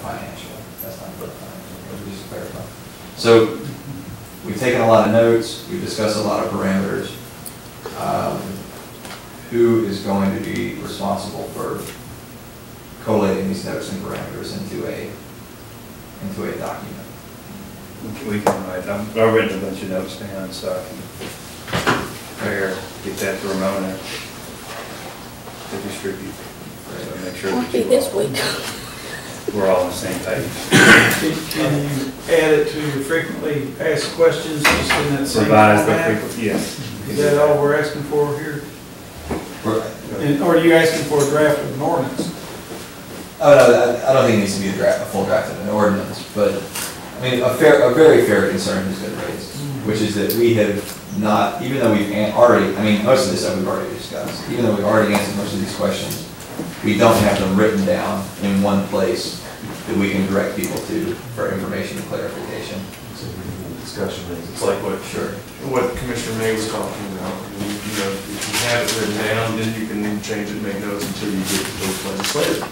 financial. That's not for financial, just to clarify. So we've taken a lot of notes, we've discussed a lot of parameters. Who is going to be responsible for collating these notes and parameters into a document? We can write. I've written a bunch of notes down, so I can get that to Ramona to distribute. So make sure Won't be this week. We're all on the same page. Can you add it to your frequently asked questions just in that same Revise the format? frequency, yes. Is that all we're asking for here? Or are you asking for a draft of an ordinance? Oh, no, I don't think it needs to be a full draft of an ordinance, but I mean, a very fair concern has been raised, which is that we have not, even though we've already, I mean, most of this stuff we've already discussed, even though we've already answered most of these questions, we don't have them written down in one place that we can direct people to for information and clarification. Discussion is, it's like what Commissioner May was talking about. You know, if you have it written down, then you can change it, make notes until you get to those legislative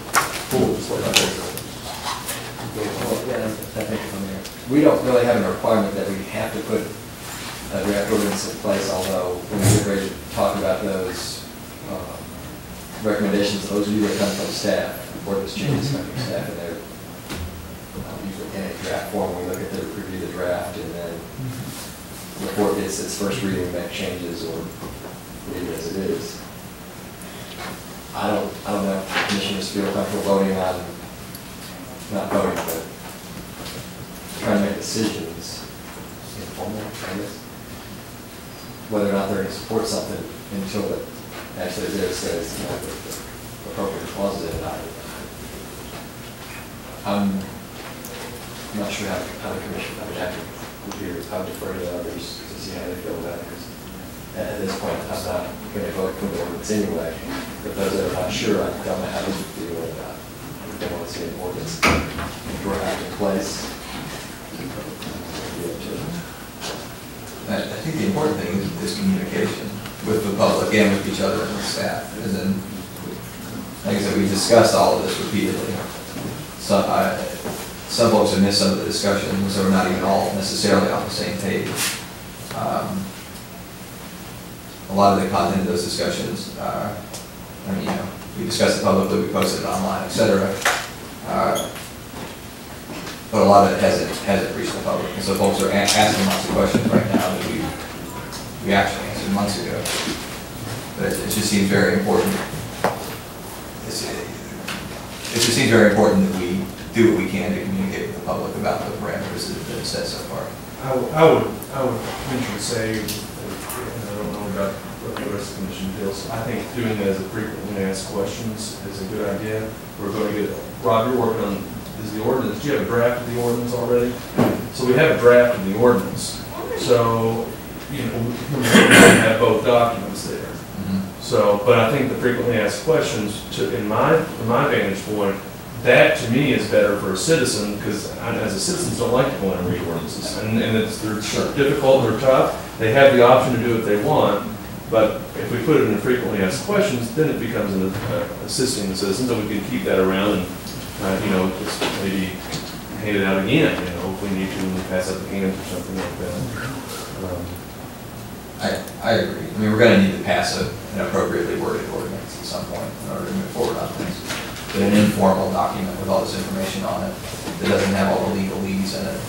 rules. We don't really have a requirement that we have to put a draft ordinance in place, although when we get ready to talk about those recommendations, those usually come from staff, or those changes come from staff, and they're usually in a draft form. We look at the review the draft, and then before it gets its first reading, make changes or leave it as it is. I don't know if commissioners feel comfortable voting on, not voting, but trying to make decisions informal, I guess. Whether or not they're going to support something until it actually says, you know, the appropriate clauses in it. I'm not sure how the commission, I would defer to others to see how they feel about it, because at this point, I'm not going to vote for the ordinance anyway. But those that are not sure, I don't know how they would feel about it. They want to see an ordinance draft in place. I think the important thing is communication with the public and with each other and with staff. And then, like I said, we discussed all of this repeatedly. Some folks have missed some of the discussion, so we're not even all necessarily on the same page. A lot of the content of those discussions, I mean, you know, we discussed it publicly, we posted it online, etc. But a lot of it hasn't reached the public, and so folks are asking lots of questions right now that we actually answered months ago. But it just seems very important. It just seems very important that we do what we can to communicate with the public about the parameters that have been set so far. I would venture to say, and I don't know about what the rest of the commission feels, I think doing it as a frequently asked questions is a good idea. We're going to get, Rob, you're working on, is the ordinance, do you have a draft of the ordinance already? So we have a draft of the ordinance. So, you know, we have both documents there. So, but I think the frequently asked questions, in my vantage point, that to me is better for a citizen, because as a citizens don't like to go in and read ordinances, and they're difficult, they're tough. They have the option to do what they want, but if we put it in frequently asked questions, then it becomes assisting the citizens, and we can keep that around and you know, just maybe hand it out again. You know, if we need to, when we pass out the hands or something like that. I agree. I mean, we're going to need to pass an appropriately worded ordinance at some point in order to move forward on things. But an informal document with all this information on it that doesn't have all the legalese in it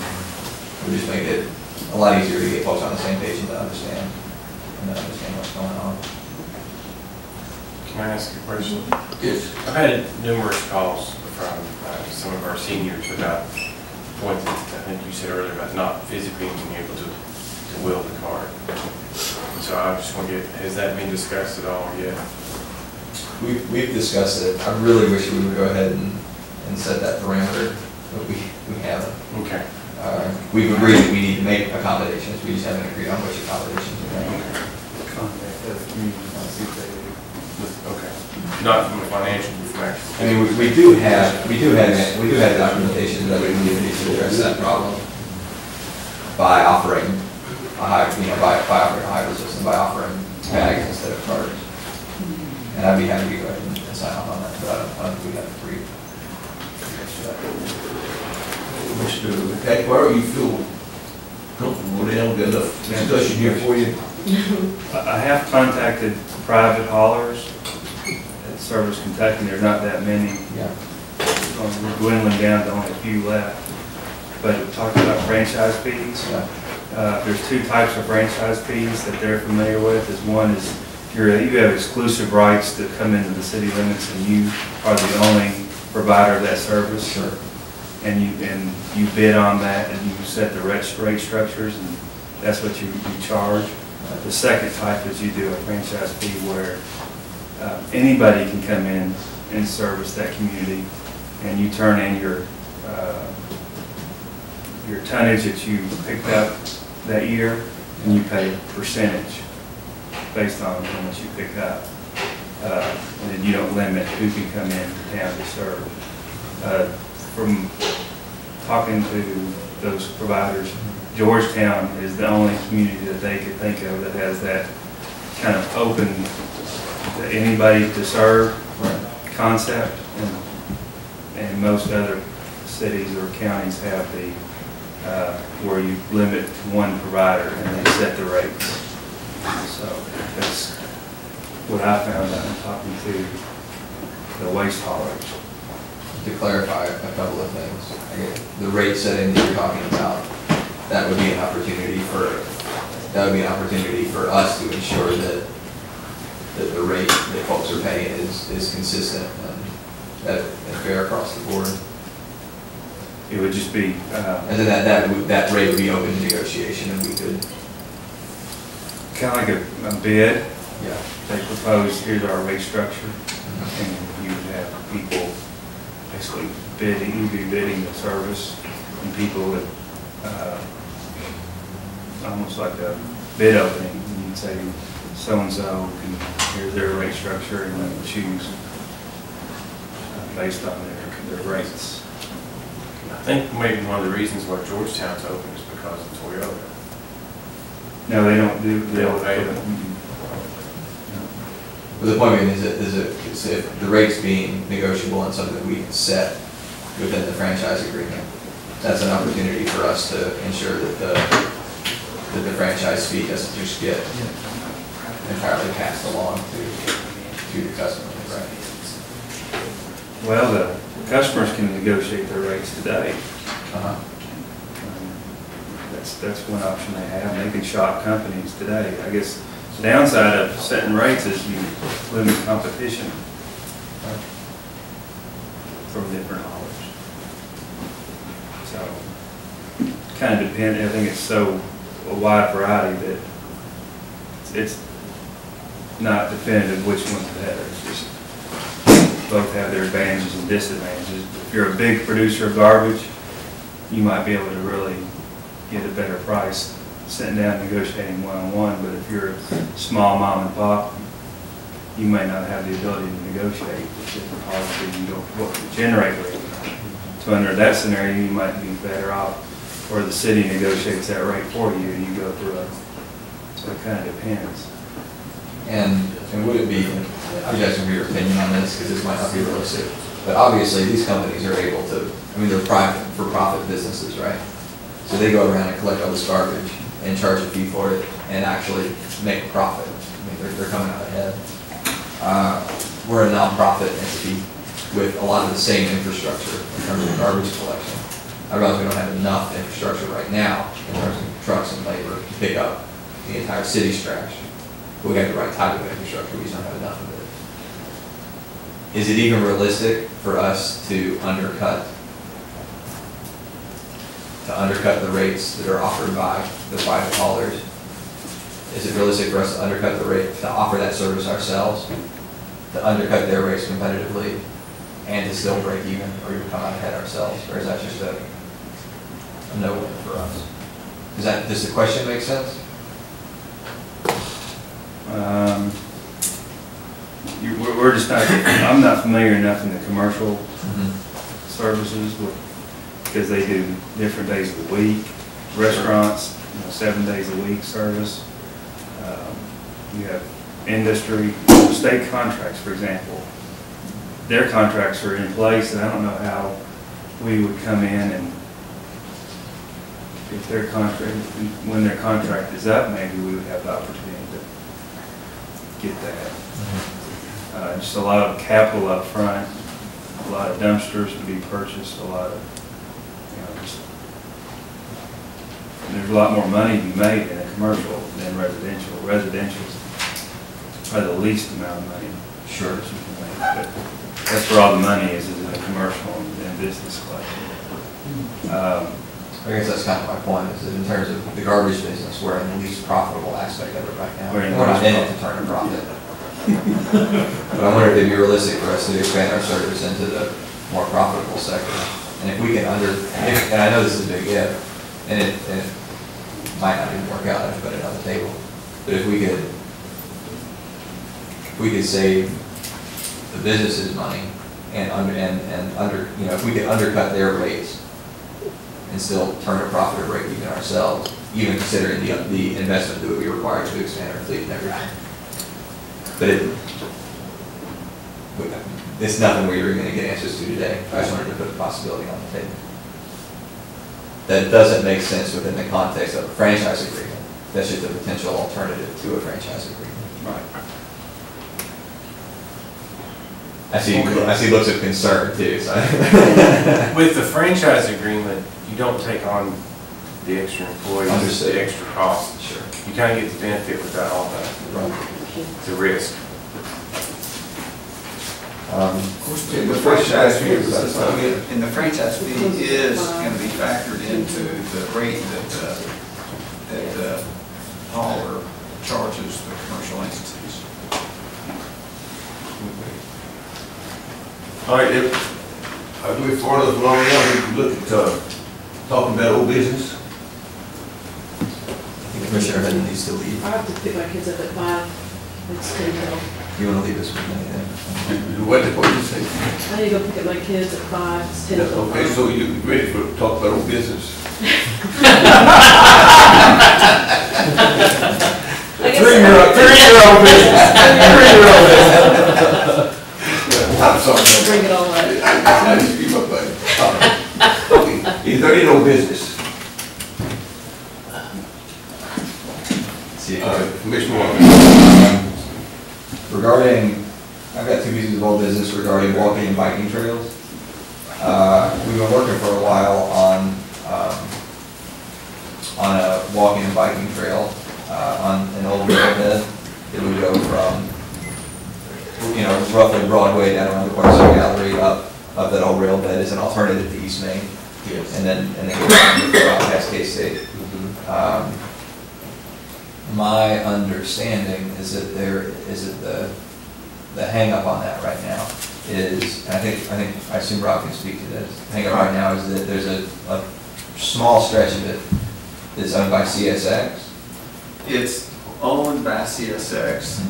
would just make it a lot easier to get folks on the same page and to understand what's going on. Can I ask a question? Yes. I've had numerous calls from some of our seniors about points that I think you said earlier about not physically being able to wield the card. So I just want to get, has that been discussed at all yet? We've discussed it. I really wish we would go ahead and set that parameter, but we haven't. Okay. We've agreed that we need to make accommodations. We just haven't agreed on which accommodations we're making. Okay. Not from a financial, from actual. I mean, we do have documentation that we need to address that problem by offering a high, by offering a hybrid system, by offering bags instead of cards. And I'd be happy to go ahead and sign off on that, but I don't think we have to agree to that. to attack wherever you feel comfortable with them, get enough discussion here for you. I have contacted private haulers that service Kentucky. There's not that many. Yeah. We're dwindling down to only a few left. But we talked about franchise fees. There's two types of franchise fees that they're familiar with. One is you have exclusive rights to come into the city limits, and you are the only provider of that service. Sure. And you bid on that, and you set the rate structures, and that's what you charge. The second type is you do a franchise fee where anybody can come in and service that community, and you turn in your tonnage that you picked up that year, and you pay a percentage based on how much you pick up. And then you don't limit who can come in to town to serve. From talking to those providers, Georgetown is the only community that they could think of that has that kind of open to anybody to serve concept, and most other cities or counties have the where you limit to one provider and they set the rates. So that's what I found out in talking to the waste haulers. To clarify a couple of things, the rate setting that you're talking about, that would be an opportunity for us to ensure that the rate that folks are paying is consistent and fair across the board. It would just be, and then that rate would be open to negotiation, and we could kind of like a bid. Yeah. They propose, here's our rate structure, and you would have people basically bidding, you'd be bidding the service, and people would, almost like a bid opening, and you'd say, so-and-so, here's their rate structure, and then choose based on their rates. I think maybe one of the reasons why Georgetown's open is because of Toyota. No, they don't do. They don't pay them. But the point being is if the rate's being negotiable and something that we can set within the franchise agreement, that's an opportunity for us to ensure that the franchise fee doesn't just get entirely passed along to the customer, right? Well, the customers can negotiate their rates today. That's one option they have. They can shop companies today. I guess the downside of setting rates is you limit competition from different haulers. So, kind of depends. I think it's so a wide variety that it's not definitive which one's better. It's just both have their advantages and disadvantages. If you're a big producer of garbage, you might be able to really get a better price sitting down negotiating one-on-one, but if you're a small mom and pop, you may not have the ability to negotiate with different policies and what to generate rate. So under that scenario, you might be better off where the city negotiates that rate for you and you go through it. So it kind of depends. And would it be, you guys can give your opinion on this because this might not be realistic, but obviously these companies are able to, I mean, they're private for-profit businesses, right? So they go around and collect all this garbage and charge a fee for it and actually make a profit. I mean, they're coming out ahead. We're a nonprofit entity with a lot of the same infrastructure in terms of garbage collection. I realize we don't have enough infrastructure right now in terms of trucks and labor to pick up the entire city's trash. But we have the right type of infrastructure, we just don't have enough of it. Is it even realistic for us to undercut the rates that are offered by the private haulers? Is it realistic for us to undercut the rate, to offer that service ourselves, to undercut their rates competitively, and to still break even, or even come out ahead ourselves? Or is that just a no-win for us? Does the question make sense? We're just not, I'm not familiar enough in the commercial services because they do different days of the week. Restaurants, 7 days a week service. You have industry, state contracts, for example. Their contracts are in place, and I don't know how we would come in and if their contract, when their contract is up, maybe we would have the opportunity to get that. Just a lot of capital up front, a lot of dumpsters to be purchased, a lot of, there's a lot more money to be made in a commercial than residential. Residential's probably the least amount of money. Sure. That you can make, but that's where all the money is in the commercial and business collection. I guess that's kind of my point, is that in terms of the garbage business, we're in the least profitable aspect of it right now. We're in the We're not least in it to turn a profit. But I wonder if it'd be realistic for us to expand our service into the more profitable sector. And if we can and I know this is a big if, and it might not even work out if we put it on the table, but if we could save the businesses money and if we could undercut their rates and still turn a profit or break even ourselves, even considering the investment that would be required to expand our fleet and everything. But it's nothing where you're going to get answers to today. I just wanted to put the possibility on the table. That doesn't make sense within the context of a franchise agreement. That's just a potential alternative to a franchise agreement. Right. I see looks of concern too. So. With the franchise agreement, you don't take on the extra employees, Understood. the extra costs. Sure. You kind of get the benefit without all the risk. Of course, the franchise fee, And the franchise fee is going to be factored into the rate that hauler charges the commercial entities. all right, if we far enough along now, we can look at, talking about old business. I think Commissioner Hutton needs to leave. I have to pick my kids up at 5. It's 10 till. You want to leave us with anything? What did you say? I need to go pick up my kids at 5. It's 10 till 5. Okay, so you ready for talk about old business? Three-year-old business. I'm sorry. Bring it all up. I just keep up, buddy. Okay, is there any old business? See Commissioner Warren. Regarding, I've got 2 pieces of old business regarding walking and biking trails. We've been working for a while on a walking and biking trail on an old railhead. It would go from, roughly Broadway down around the Corso Gallery up that old railbed as an alternative to East Main. Yes. And then go out past K-State. My understanding is that the hang up on that right now is, and I assume Rob can speak to this. The hang up right now is that there's a small stretch of it that's owned by CSX. It's owned by CSX,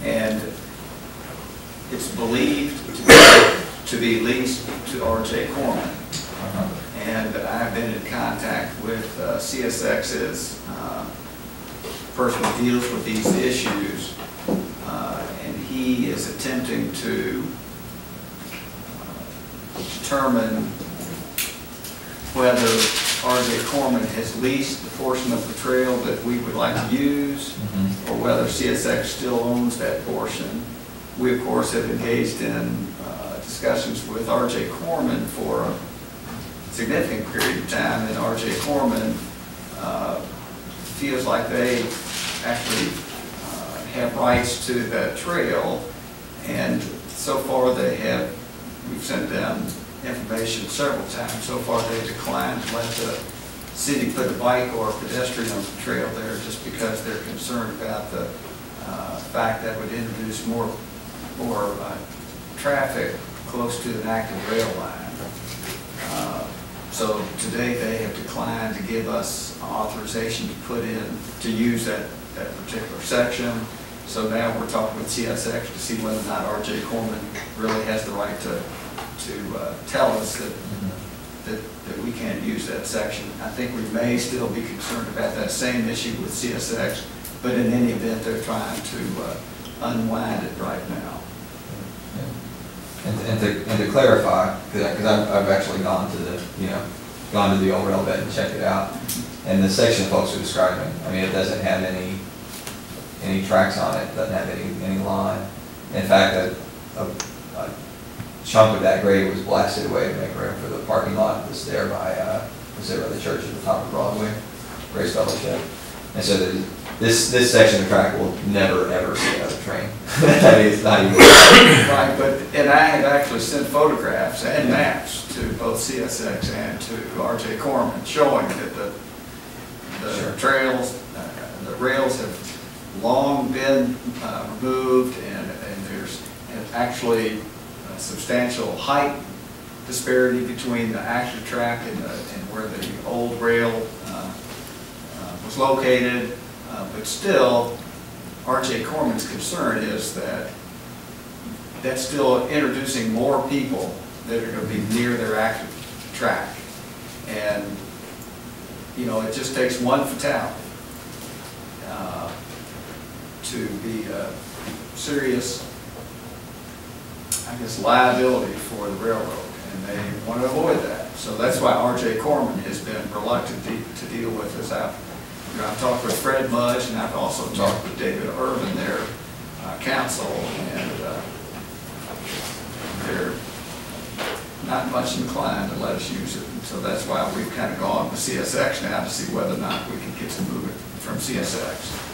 and it's believed to be leased to R.J. Corman. And I've been in contact with CSX's person who deals with these issues, and he is attempting to determine whether R.J. Corman has leased the portion of the trail that we would like to use, or whether CSX still owns that portion. We, of course, have engaged in discussions with R.J. Corman for a significant period of time, and R.J. Corman feels like they actually have rights to that trail, and so far we've sent them information several times. So far they've declined to let the city put a bike or a pedestrian on the trail there, just because they're concerned about the fact that would introduce more traffic close to an active rail line. So today they have declined to give us authorization to use that particular section. So now we're talking with CSX to see whether or not R.J. Corman really has the right to tell us that we can't use that section. I think we may still be concerned about that same issue with CSX, but in any event, they're trying to unwind it right now. And to clarify, because I've actually gone to gone to the old rail bed and checked it out. And the section folks are describing, I mean, it doesn't have any tracks on it, doesn't have any line. In fact, a chunk of that grade was blasted away to make room for the parking lot that's there by the church at the top of Broadway, Grace Fellowship. And so this section of track will never, ever see another train. I mean, it's not even. Right, and I have actually sent photographs and maps to both CSX and to RJ Corman showing that the Sure. trails, the rails have long been removed, and there's actually a substantial height disparity between the active track and where the old rail was located. But still, RJ Corman's concern is that that's still introducing more people that are going to be near their active track. And, you know, it just takes one fatality to be a serious, I guess, liability for the railroad, and they want to avoid that. So that's why RJ Corman has been reluctant to deal with this. I've talked with Fred Mudge, and I've also talked with David Irvin, their counsel, and they're not much inclined to let us use it. And so that's why we've kind of gone with CSX now to see whether or not we can get some movement from CSX.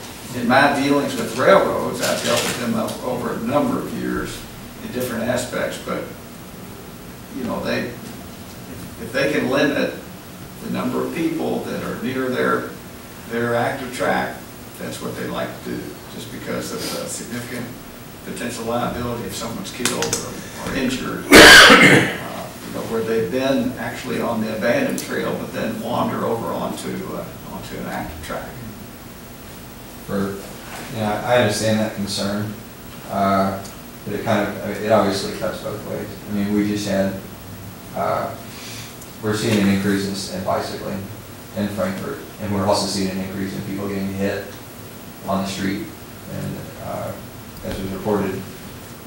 In my dealings with railroads, I've dealt with them over a number of years in different aspects, but you know, if they can limit the number of people that are near their active track, that's what they like to do, just because of the significant potential liability if someone's killed or injured. You know, where they've been actually on the abandoned trail, but then wander over onto an active track. I understand that concern, but it obviously cuts both ways. I mean, we just had, we're seeing an increase in bicycling in Frankfort, and we're also seeing an increase in people getting hit on the street, and as was reported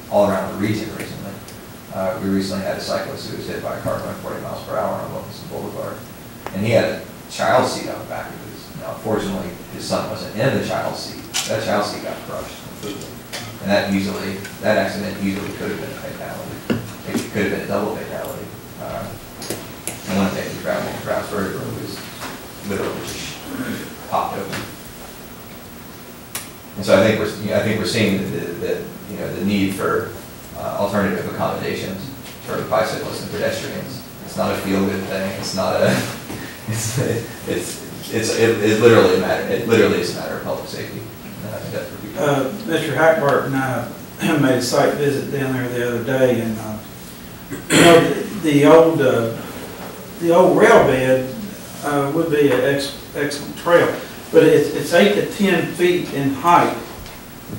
all around the region recently. We recently had a cyclist who was hit by a car going 40 miles per hour on Wilkinson Boulevard, and he had a child seat on the back of his. Now, fortunately, his son wasn't in the child seat. That child seat got crushed completely, and that accident easily could have been a fatality. It could have been a double fatality. And one day, the Stroudsburg Road was literally just popped open. And so I think we're seeing the need for alternative accommodations for bicyclists and pedestrians. It's not a feel-good thing. It's not a. It literally matter. It literally is a matter of public safety. And I think that's for people. Mr. Hackbart and I made a site visit down there the other day, and you know, the old rail bed would be an excellent trail, but it's 8 to 10 feet in height,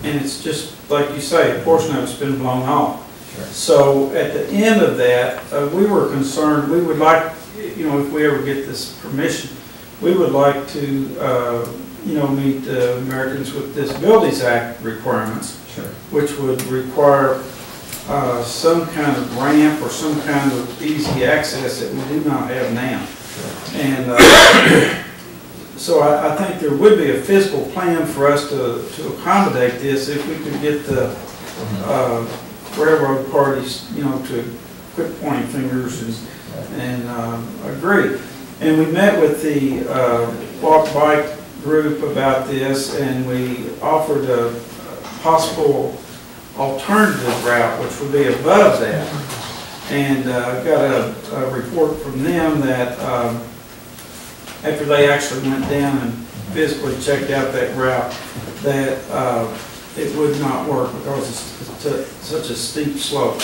and it's just like you say, a portion of it's been blown off. Sure. So at the end of that, we were concerned. We would like, you know, if we ever get this permission, we would like to, you know, meet the Americans with Disabilities Act requirements, Sure. which would require some kind of ramp or some kind of easy access that we do not have now. Sure. And so I think there would be a physical plan for us to accommodate this if we could get the railroad parties, you know, to quit pointing fingers and agree. And we met with the walk bike group about this, and we offered a possible alternative route, which would be above that. And got a report from them that after they actually went down and physically checked out that route, that it would not work because it's such a steep slope,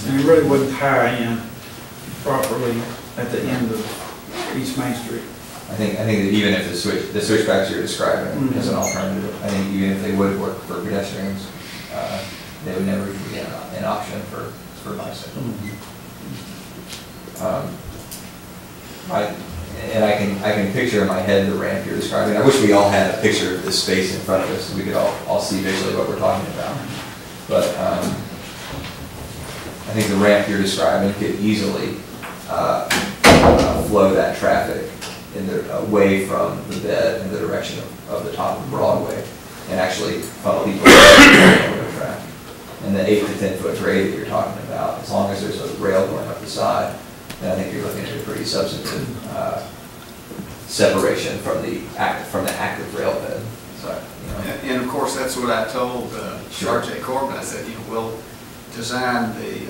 and it really wouldn't tie in properly at the end of East Main Street. I think that even if the switchbacks you're describing as an alternative, I think even if they would work for pedestrians, they would never be an option for bicycles. I can picture in my head the ramp you're describing. I wish we all had a picture of this space in front of us so we could all see visually what we're talking about. But I think the ramp you're describing could easily flow that away from the bed in the direction of the top of Broadway, and actually funnel people over the track. And the 8 to 10 foot grade that you're talking about, as long as there's a rail going up the side, then I think you're looking at a pretty substantive separation from the active rail bed. So, you know. And of course, that's what I told Sure. R.J. Corbin. I said, you know, we'll design the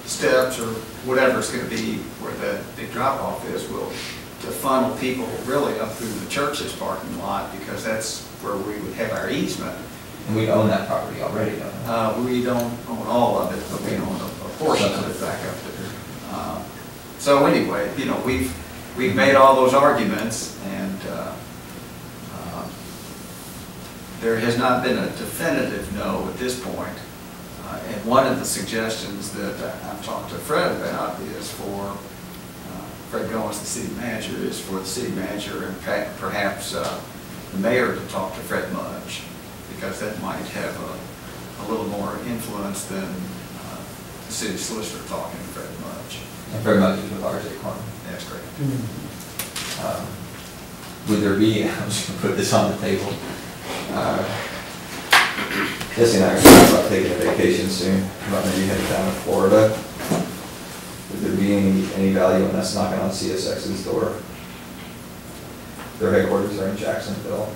steps or whatever it's going to be where the big drop-off is, to funnel people really up through the church's parking lot, because that's where we would have our easement. And we own that property already, don't we? We don't own all of it, but we own a portion of it back up there. So anyway, you know, we've made all those arguments, and there has not been a definitive no at this point. And one of the suggestions that I've talked to Fred about is for Fred Goins, the city manager, is for the city manager and perhaps the mayor to talk to Fred Mudge, because that might have a little more influence than the city solicitor talking to Fred Mudge. And very much with R.J. Corman. That's great. Would there be, I'm just going to put this on the table, Jesse and I are talking about taking a vacation soon, about maybe heading down to Florida. Would there be any value in us knocking on CSX's door? Their headquarters are in Jacksonville.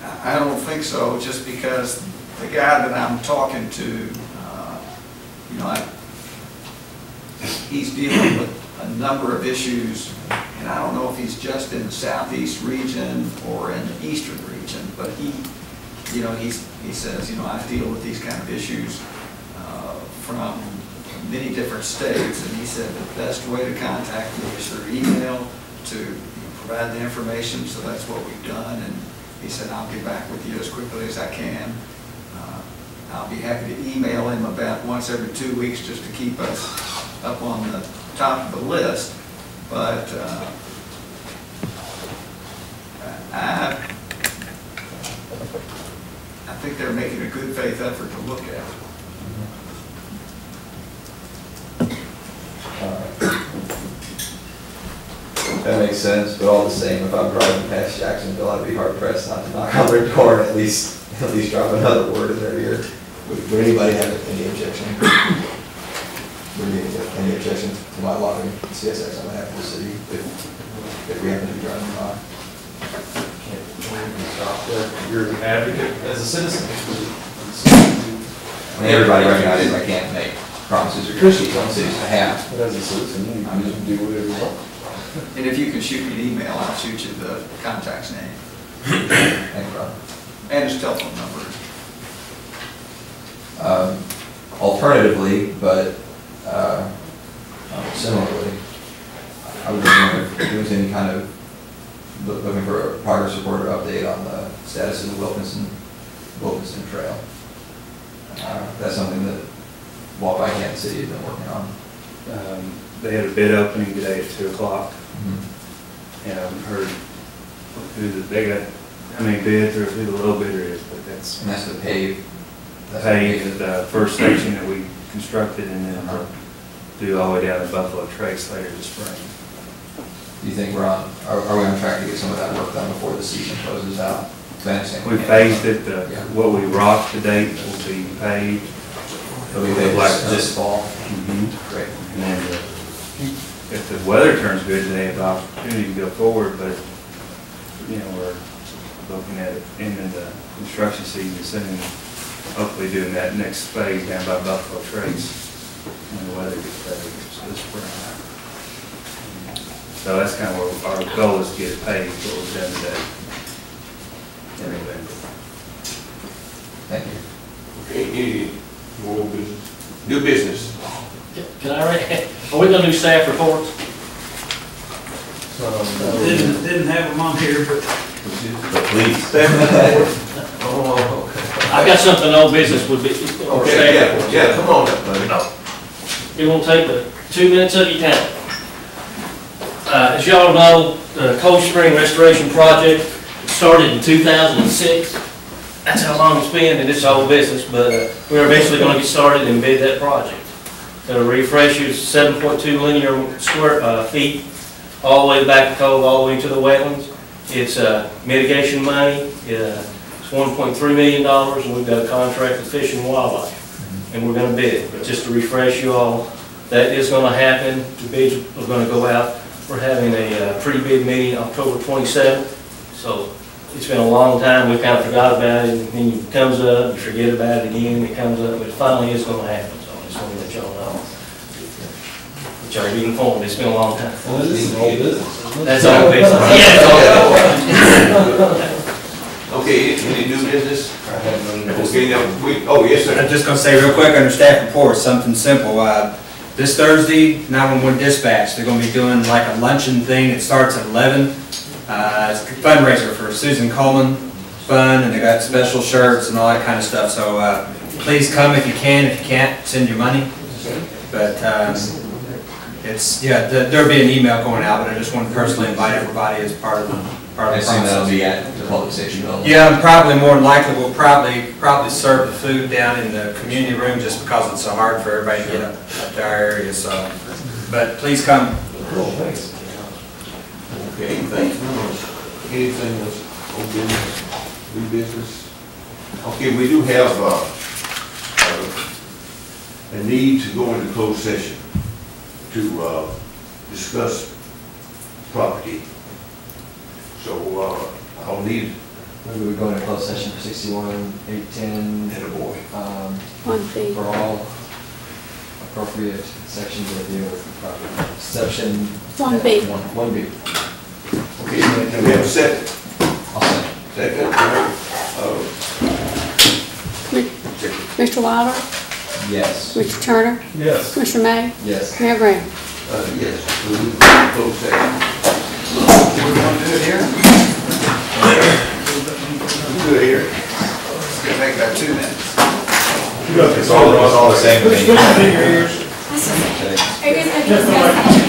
I don't think so, just because the guy that I'm talking to, you know, he's dealing with a number of issues, and I don't know if he's just in the southeast region or in the eastern region, but he says, you know, I deal with these kind of issues from many different states, and he said the best way to contact me is through email to provide the information, so that's what we've done, and he said, I'll get back with you as quickly as I can. I'll be happy to email him about once every 2 weeks just to keep us up on the top of the list, but I think they're making a good faith effort to look at it. That makes sense, but all the same, if I'm driving past Jacksonville, I'd be hard pressed not to knock on their door and at least drop another word in their ear. Would anybody have any objection? Would you have any objection to my lobbying CSX on behalf of the city if we happen to be driving by? You're an advocate as a citizen. I mean, everybody recognizes I can't make promises or guarantees on the city's behalf. But as a citizen, you can just do whatever you want. And if you can shoot me an email, I'll shoot you the contact's name Thank you, Rob. and his telephone number. Alternatively, but similarly, I was wondering if there was any kind of looking for a progress report or update on the status of the Wilkinson Trail. That's something that Wapak Kansas City has been working on. They had a bid opening today at 2 o'clock, Mm-hmm. and I haven't heard they got how many bids or who the low bidder is, but that's And that's the pave. paved the first section that we constructed, and then do all the way down to Buffalo Trace later this spring. Do you think are we on track to get some of that work done before the season closes out? We phased it, what we rocked to date will be paved. It'll be paved this fall. Great. And then if the weather turns good, they have the opportunity to go forward, but, you know, we're looking at it into the construction season soon, hopefully doing that next phase down by Buffalo Trace when the weather gets better this spring. So that's kind of where our goal is to get it paved, what we've done today. Thank you. Okay, any more business? New business. Can I, are we gonna do staff reports? Didn't have them on here, but But please. Oh, I've got something old business would be. okay, yeah, come on up, buddy. It won't take but 2 minutes of your time. As y'all know, the Cold Spring Restoration Project started in 2006. That's how long it's been in this old business, but we're eventually gonna get started and bid that project. It'll refresh you 7.2 linear square feet all the way back to Cove, all the way to the wetlands. It's mitigation money. It's $1.3 million, and we've got a contract with Fish and Wildlife, and we're gonna bid. But just to refresh you all, that is gonna happen. The bids are gonna go out. We're having a pre-bid meeting October 27th. So it's been a long time. We kind of forgot about it, and then it comes up, you forget about it again, it comes up, but it finally is gonna happen. So I just want to let y'all know. But y'all be informed, it's been a long time. Well, this is all business. That's all business. Yeah, it's all business. Okay, any new business? Okay, now, oh, yes, sir. I'm just gonna say real quick under staff report, something simple. This Thursday, 911 dispatch, they're gonna be doing like a luncheon thing. It starts at 11. It's a fundraiser for Susan Coleman Fund, and they got special shirts and all that kind of stuff. So please come if you can. If you can't, send your money. But there'll be an email going out, but I just want to personally invite everybody as part of the I assume that'll be at the public station building. Yeah, probably more than likely we'll probably serve the food down in the community room just because it's so hard for everybody to get up to our area. So, but please come. Cool, thanks. Okay, thanks. Anything else? Old business, new business? Okay, we do have a need to go into closed session to discuss property. So I'll need Maybe we go into closed session for 61, 810. a boy. 1B. For all appropriate sections of the property. Section 1B. 1B. Okay, can we have a second? I'll second. Second, Mr. Wilder? Yes. Mr. Turner? Yes. Commissioner May? Yes. Mayor Brown? yes, we'll move to closed session. We want to do it here? Do it here. It's gonna take about 2 minutes. It's all the same thing. Are you guys going to discuss